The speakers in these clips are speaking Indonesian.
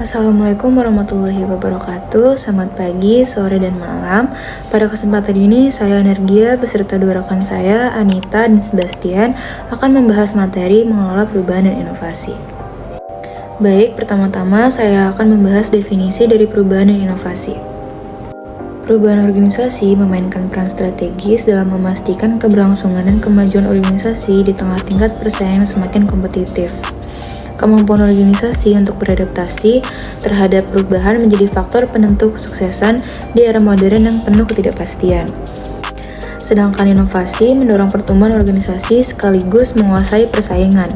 Assalamualaikum warahmatullahi wabarakatuh. Selamat pagi, sore, dan malam. Pada kesempatan ini, saya Energia beserta dua rekan saya, Anita dan Sebastian, akan membahas materi mengelola perubahan dan inovasi. Baik, pertama-tama saya akan membahas definisi dari perubahan dan inovasi. Perubahan organisasi memainkan peran strategis dalam memastikan keberlangsungan dan kemajuan organisasi di tengah tingkat persaingan semakin kompetitif. Kemampuan organisasi untuk beradaptasi terhadap perubahan menjadi faktor penentu kesuksesan di era modern yang penuh ketidakpastian. Sedangkan inovasi mendorong pertumbuhan organisasi sekaligus menguasai persaingan.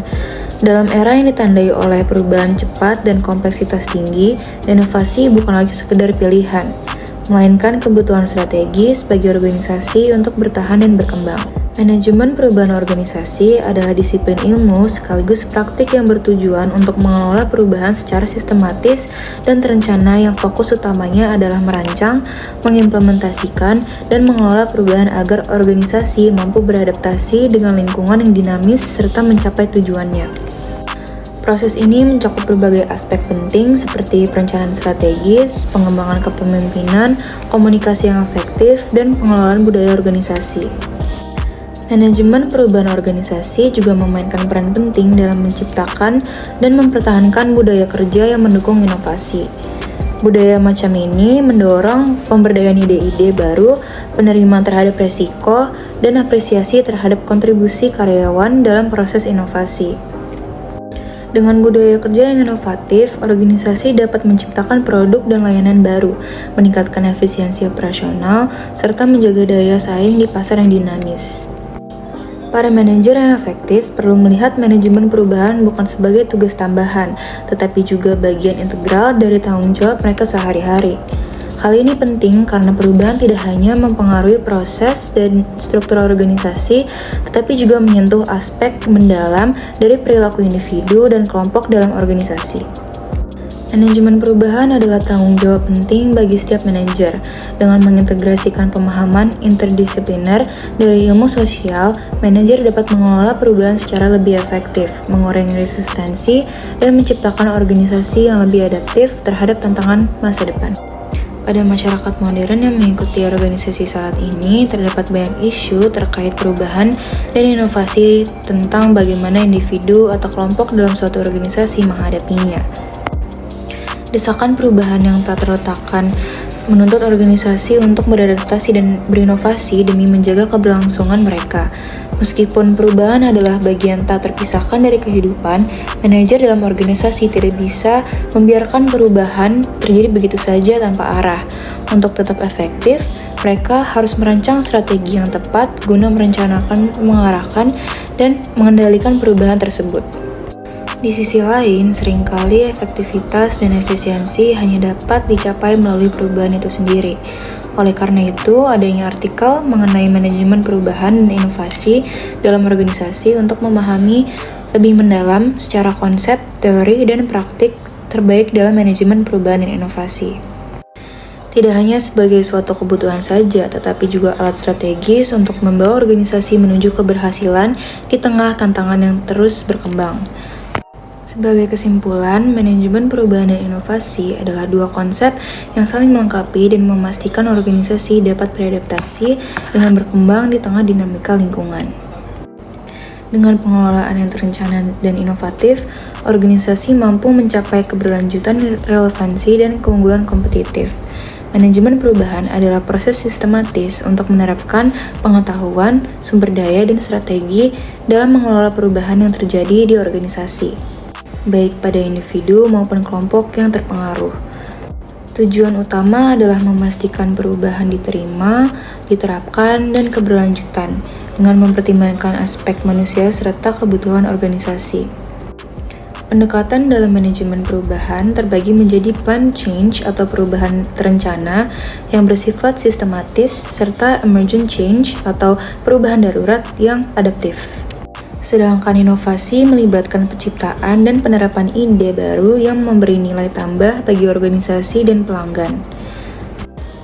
Dalam era yang ditandai oleh perubahan cepat dan kompleksitas tinggi, inovasi bukan lagi sekedar pilihan, melainkan kebutuhan strategis bagi organisasi untuk bertahan dan berkembang. Manajemen perubahan organisasi adalah disiplin ilmu sekaligus praktik yang bertujuan untuk mengelola perubahan secara sistematis dan terencana yang fokus utamanya adalah merancang, mengimplementasikan, dan mengelola perubahan agar organisasi mampu beradaptasi dengan lingkungan yang dinamis serta mencapai tujuannya. Proses ini mencakup berbagai aspek penting seperti perencanaan strategis, pengembangan kepemimpinan, komunikasi yang efektif, dan pengelolaan budaya organisasi. Manajemen perubahan organisasi juga memainkan peran penting dalam menciptakan dan mempertahankan budaya kerja yang mendukung inovasi. Budaya macam ini mendorong pemberdayaan ide-ide baru, penerimaan terhadap resiko, dan apresiasi terhadap kontribusi karyawan dalam proses inovasi. Dengan budaya kerja yang inovatif, organisasi dapat menciptakan produk dan layanan baru, meningkatkan efisiensi operasional, serta menjaga daya saing di pasar yang dinamis. Para manajer yang efektif perlu melihat manajemen perubahan bukan sebagai tugas tambahan, tetapi juga bagian integral dari tanggung jawab mereka sehari-hari. Hal ini penting karena perubahan tidak hanya mempengaruhi proses dan struktur organisasi, tetapi juga menyentuh aspek mendalam dari perilaku individu dan kelompok dalam organisasi. Manajemen perubahan adalah tanggung jawab penting bagi setiap manajer. Dengan mengintegrasikan pemahaman interdisipliner dari ilmu sosial, manajer dapat mengelola perubahan secara lebih efektif, mengurangi resistensi, dan menciptakan organisasi yang lebih adaptif terhadap tantangan masa depan. Pada masyarakat modern yang mengikuti organisasi saat ini, terdapat banyak isu terkait perubahan dan inovasi tentang bagaimana individu atau kelompok dalam suatu organisasi menghadapinya. Desakan perubahan yang tak terletakkan menuntut organisasi untuk beradaptasi dan berinovasi demi menjaga keberlangsungan mereka. Meskipun perubahan adalah bagian tak terpisahkan dari kehidupan, manajer dalam organisasi tidak bisa membiarkan perubahan terjadi begitu saja tanpa arah. Untuk tetap efektif, mereka harus merancang strategi yang tepat guna merencanakan, mengarahkan, dan mengendalikan perubahan tersebut. Di sisi lain, seringkali efektivitas dan efisiensi hanya dapat dicapai melalui perubahan itu sendiri. Oleh karena itu, adanya artikel mengenai manajemen perubahan dan inovasi dalam organisasi untuk memahami lebih mendalam secara konsep, teori, dan praktik terbaik dalam manajemen perubahan dan inovasi. Tidak hanya sebagai suatu kebutuhan saja, tetapi juga alat strategis untuk membawa organisasi menuju keberhasilan di tengah tantangan yang terus berkembang. Sebagai kesimpulan, manajemen perubahan dan inovasi adalah dua konsep yang saling melengkapi dan memastikan organisasi dapat beradaptasi dengan berkembang di tengah dinamika lingkungan. Dengan pengelolaan yang terencana dan inovatif, organisasi mampu mencapai keberlanjutan, relevansi, dan keunggulan kompetitif. Manajemen perubahan adalah proses sistematis untuk menerapkan pengetahuan, sumber daya, dan strategi dalam mengelola perubahan yang terjadi di organisasi, baik pada individu maupun kelompok yang terpengaruh. Tujuan utama adalah memastikan perubahan diterima, diterapkan, dan keberlanjutan dengan mempertimbangkan aspek manusia serta kebutuhan organisasi. Pendekatan dalam manajemen perubahan terbagi menjadi plan change atau perubahan terencana yang bersifat sistematis serta emergent change atau perubahan darurat yang adaptif. Sedangkan inovasi melibatkan penciptaan dan penerapan ide baru yang memberi nilai tambah bagi organisasi dan pelanggan.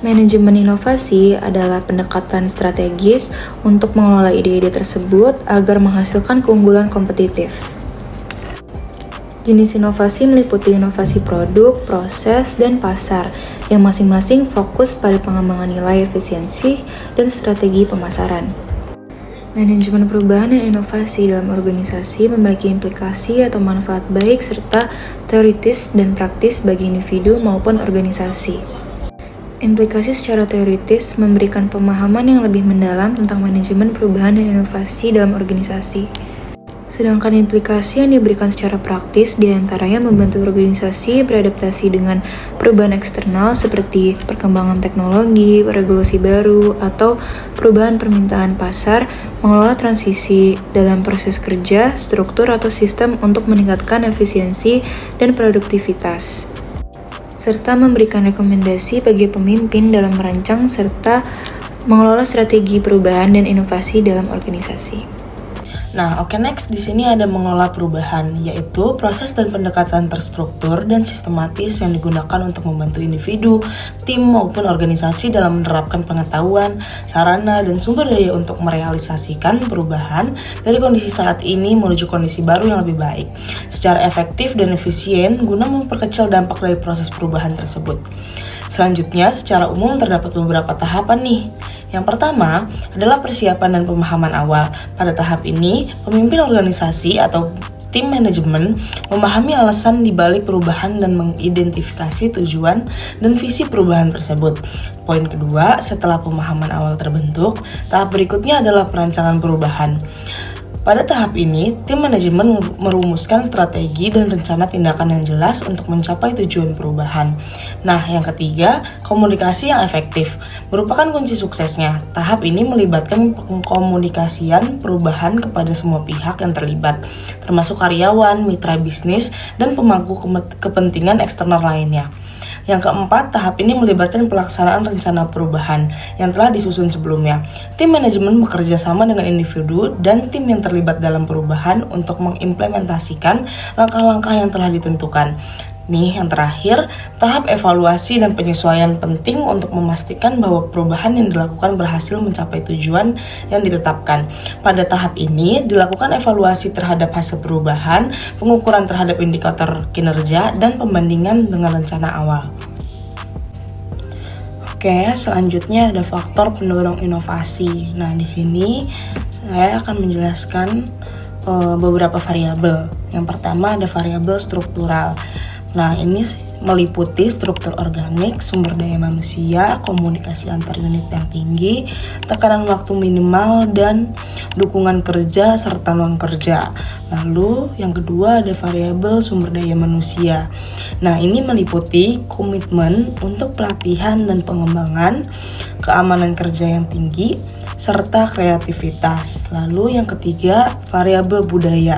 Manajemen inovasi adalah pendekatan strategis untuk mengelola ide-ide tersebut agar menghasilkan keunggulan kompetitif. Jenis inovasi meliputi inovasi produk, proses, dan pasar, yang masing-masing fokus pada pengembangan nilai efisiensi dan strategi pemasaran. Manajemen perubahan dan inovasi dalam organisasi memiliki implikasi atau manfaat baik serta teoritis dan praktis bagi individu maupun organisasi. Implikasi secara teoritis memberikan pemahaman yang lebih mendalam tentang manajemen perubahan dan inovasi dalam organisasi. Sedangkan implikasi yang diberikan secara praktis diantaranya membantu organisasi beradaptasi dengan perubahan eksternal seperti perkembangan teknologi, regulasi baru, atau perubahan permintaan pasar, mengelola transisi dalam proses kerja, struktur, atau sistem untuk meningkatkan efisiensi dan produktivitas, serta memberikan rekomendasi bagi pemimpin dalam merancang serta mengelola strategi perubahan dan inovasi dalam organisasi. Nah, next di sini ada mengelola perubahan, yaitu proses dan pendekatan terstruktur dan sistematis yang digunakan untuk membantu individu, tim maupun organisasi dalam menerapkan pengetahuan, sarana, dan sumber daya untuk merealisasikan perubahan dari kondisi saat ini menuju kondisi baru yang lebih baik, secara efektif dan efisien guna memperkecil dampak dari proses perubahan tersebut. Selanjutnya, secara umum terdapat beberapa tahapan nih. Yang pertama adalah persiapan dan pemahaman awal. Pada tahap ini, pemimpin organisasi atau tim manajemen memahami alasan dibalik perubahan dan mengidentifikasi tujuan dan visi perubahan tersebut. Poin kedua, setelah pemahaman awal terbentuk, tahap berikutnya adalah perancangan perubahan. Pada tahap ini, tim manajemen merumuskan strategi dan rencana tindakan yang jelas untuk mencapai tujuan perubahan. Nah, yang ketiga, komunikasi yang efektif merupakan kunci suksesnya. Tahap ini melibatkan pengkomunikasian perubahan kepada semua pihak yang terlibat, termasuk karyawan, mitra bisnis, dan pemangku kepentingan eksternal lainnya. Yang keempat, tahap ini melibatkan pelaksanaan rencana perubahan yang telah disusun sebelumnya. Tim manajemen bekerja sama dengan individu dan tim yang terlibat dalam perubahan untuk mengimplementasikan langkah-langkah yang telah ditentukan. Nih, yang terakhir, tahap evaluasi dan penyesuaian penting untuk memastikan bahwa perubahan yang dilakukan berhasil mencapai tujuan yang ditetapkan. Pada tahap ini, dilakukan evaluasi terhadap hasil perubahan, pengukuran terhadap indikator kinerja, dan pembandingan dengan rencana awal. Oke, selanjutnya ada faktor pendorong inovasi. Nah, di sini saya akan menjelaskan beberapa variabel. Yang pertama ada variabel struktural. Nah, ini meliputi struktur organik, sumber daya manusia, komunikasi antar unit yang tinggi, tekanan waktu minimal, dan dukungan kerja serta non-kerja. Lalu, yang kedua ada variabel sumber daya manusia. Nah, ini meliputi komitmen untuk pelatihan dan pengembangan, keamanan kerja yang tinggi, serta kreativitas. Lalu yang ketiga, variabel budaya.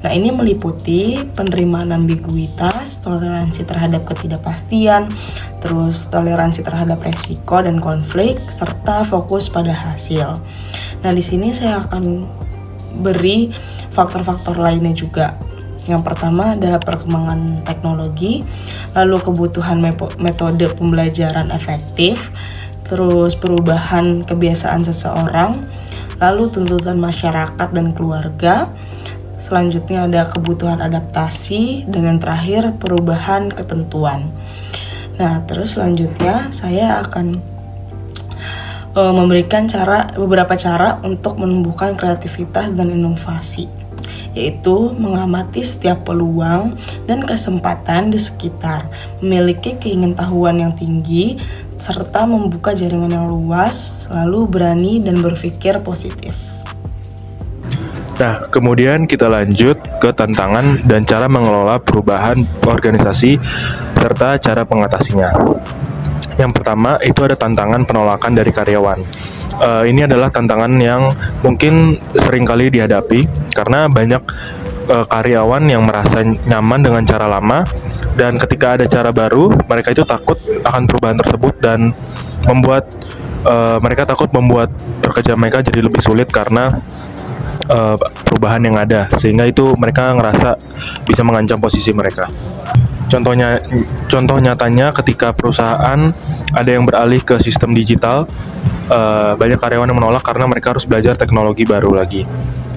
Nah, ini meliputi penerimaan ambiguitas, toleransi terhadap ketidakpastian, terus toleransi terhadap resiko dan konflik, serta fokus pada hasil. Nah, di sini saya akan beri faktor-faktor lainnya juga. Yang pertama ada perkembangan teknologi, lalu kebutuhan metode pembelajaran efektif, terus perubahan kebiasaan seseorang, lalu tuntutan masyarakat dan keluarga. Selanjutnya ada kebutuhan adaptasi, dan yang terakhir perubahan ketentuan. Nah, terus selanjutnya saya akan memberikan beberapa cara untuk menumbuhkan kreativitas dan inovasi, yaitu mengamati setiap peluang dan kesempatan di sekitar, memiliki keingintahuan yang tinggi, serta membuka jaringan yang luas, lalu berani dan berpikir positif. Nah, kemudian kita lanjut ke tantangan dan cara mengelola perubahan organisasi serta cara mengatasinya. Yang pertama itu ada tantangan penolakan dari karyawan. Ini adalah tantangan yang mungkin seringkali dihadapi karena banyak karyawan yang merasa nyaman dengan cara lama, dan ketika ada cara baru mereka itu takut akan perubahan tersebut dan membuat mereka takut membuat pekerjaan mereka jadi lebih sulit karena perubahan yang ada, sehingga itu mereka ngerasa bisa mengancam posisi mereka. Contoh nyatanya ketika perusahaan ada yang beralih ke sistem digital, banyak karyawan yang menolak karena mereka harus belajar teknologi baru lagi.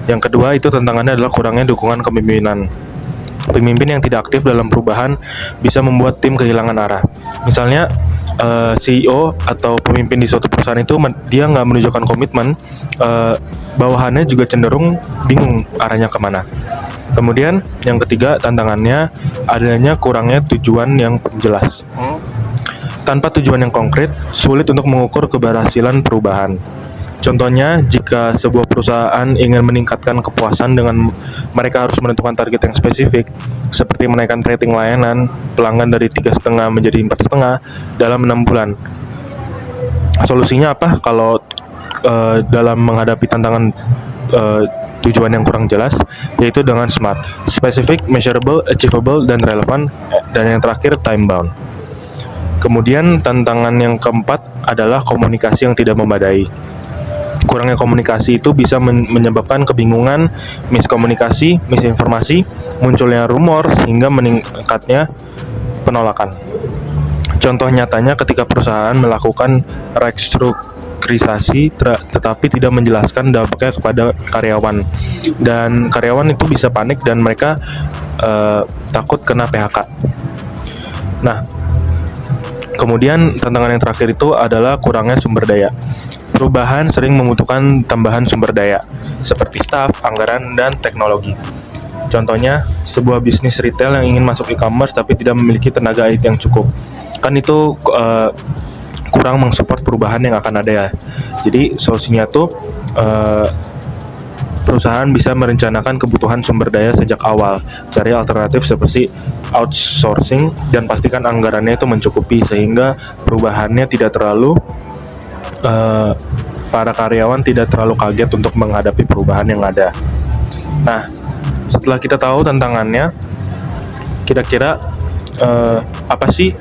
Yang kedua itu tantangannya adalah kurangnya dukungan kepemimpinan. Pemimpin yang tidak aktif dalam perubahan bisa membuat tim kehilangan arah. Misalnya, CEO atau pemimpin di suatu perusahaan itu dia nggak menunjukkan komitmen, bawahannya juga cenderung bingung arahnya kemana. Kemudian yang ketiga tantangannya adanya kurangnya tujuan yang jelas. Tanpa tujuan yang konkret, sulit untuk mengukur keberhasilan perubahan. Contohnya, jika sebuah perusahaan ingin meningkatkan kepuasan dengan mereka harus menentukan target yang spesifik, seperti menaikkan rating layanan pelanggan dari 3,5 menjadi 4,5 dalam 6 bulan. Solusinya apa kalau dalam menghadapi tantangan tujuan yang kurang jelas? Yaitu dengan SMART: specific, measurable, achievable, dan relevant, dan yang terakhir time bound. Kemudian tantangan yang keempat adalah komunikasi yang tidak memadai. Kurangnya komunikasi itu bisa menyebabkan kebingungan, miskomunikasi, misinformasi, munculnya rumor, sehingga meningkatnya penolakan. Contoh nyatanya ketika perusahaan melakukan restrukturisasi tetapi tidak menjelaskan dampaknya kepada karyawan, dan karyawan itu bisa panik dan mereka takut kena PHK. Nah, kemudian tantangan yang terakhir itu adalah kurangnya sumber daya. Perubahan sering membutuhkan tambahan sumber daya, seperti staf, anggaran, dan teknologi. Contohnya, sebuah bisnis retail yang ingin masuk e-commerce tapi tidak memiliki tenaga IT yang cukup. Kan itu kurang mensupport perubahan yang akan ada ya. Jadi solusinya tuh perusahaan bisa merencanakan kebutuhan sumber daya sejak awal, cari alternatif seperti outsourcing, dan pastikan anggarannya itu mencukupi sehingga perubahannya tidak terlalu para karyawan tidak terlalu kaget untuk menghadapi perubahan yang ada. Nah, setelah kita tahu tantangannya, kira-kira apa sih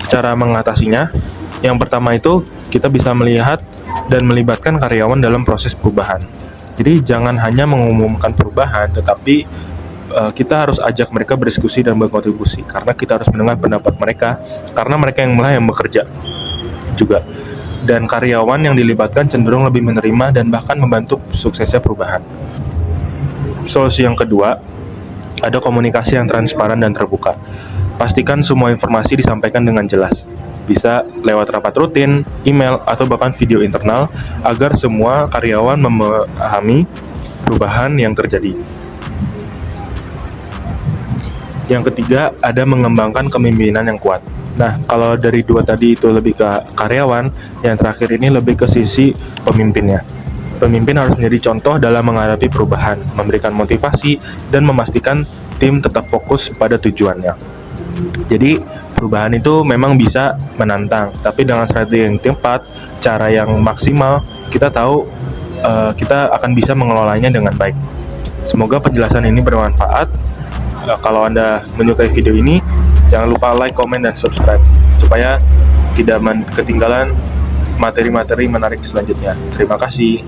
cara mengatasinya? Yang pertama itu kita bisa melihat dan melibatkan karyawan dalam proses perubahan. Jadi jangan hanya mengumumkan perubahan, tetapi kita harus ajak mereka berdiskusi dan berkontribusi, karena kita harus mendengar pendapat mereka, karena mereka yang mulai yang bekerja juga. Dan karyawan yang dilibatkan cenderung lebih menerima dan bahkan membantu suksesnya perubahan. Solusi yang kedua, ada komunikasi yang transparan dan terbuka. Pastikan semua informasi disampaikan dengan jelas. Bisa lewat rapat rutin, email, atau bahkan video internal agar semua karyawan memahami perubahan yang terjadi. Yang ketiga, ada mengembangkan kepemimpinan yang kuat. Nah, kalau dari dua tadi itu lebih ke karyawan, yang terakhir ini lebih ke sisi pemimpinnya. Pemimpin harus menjadi contoh dalam menghadapi perubahan, memberikan motivasi, dan memastikan tim tetap fokus pada tujuannya. Jadi, perubahan itu memang bisa menantang, tapi dengan strategi yang tepat, cara yang maksimal, kita tahu kita akan bisa mengelolanya dengan baik. Semoga penjelasan ini bermanfaat. Kalau Anda menyukai video ini, jangan lupa like, komen, dan subscribe supaya tidak ketinggalan materi-materi menarik selanjutnya. Terima kasih.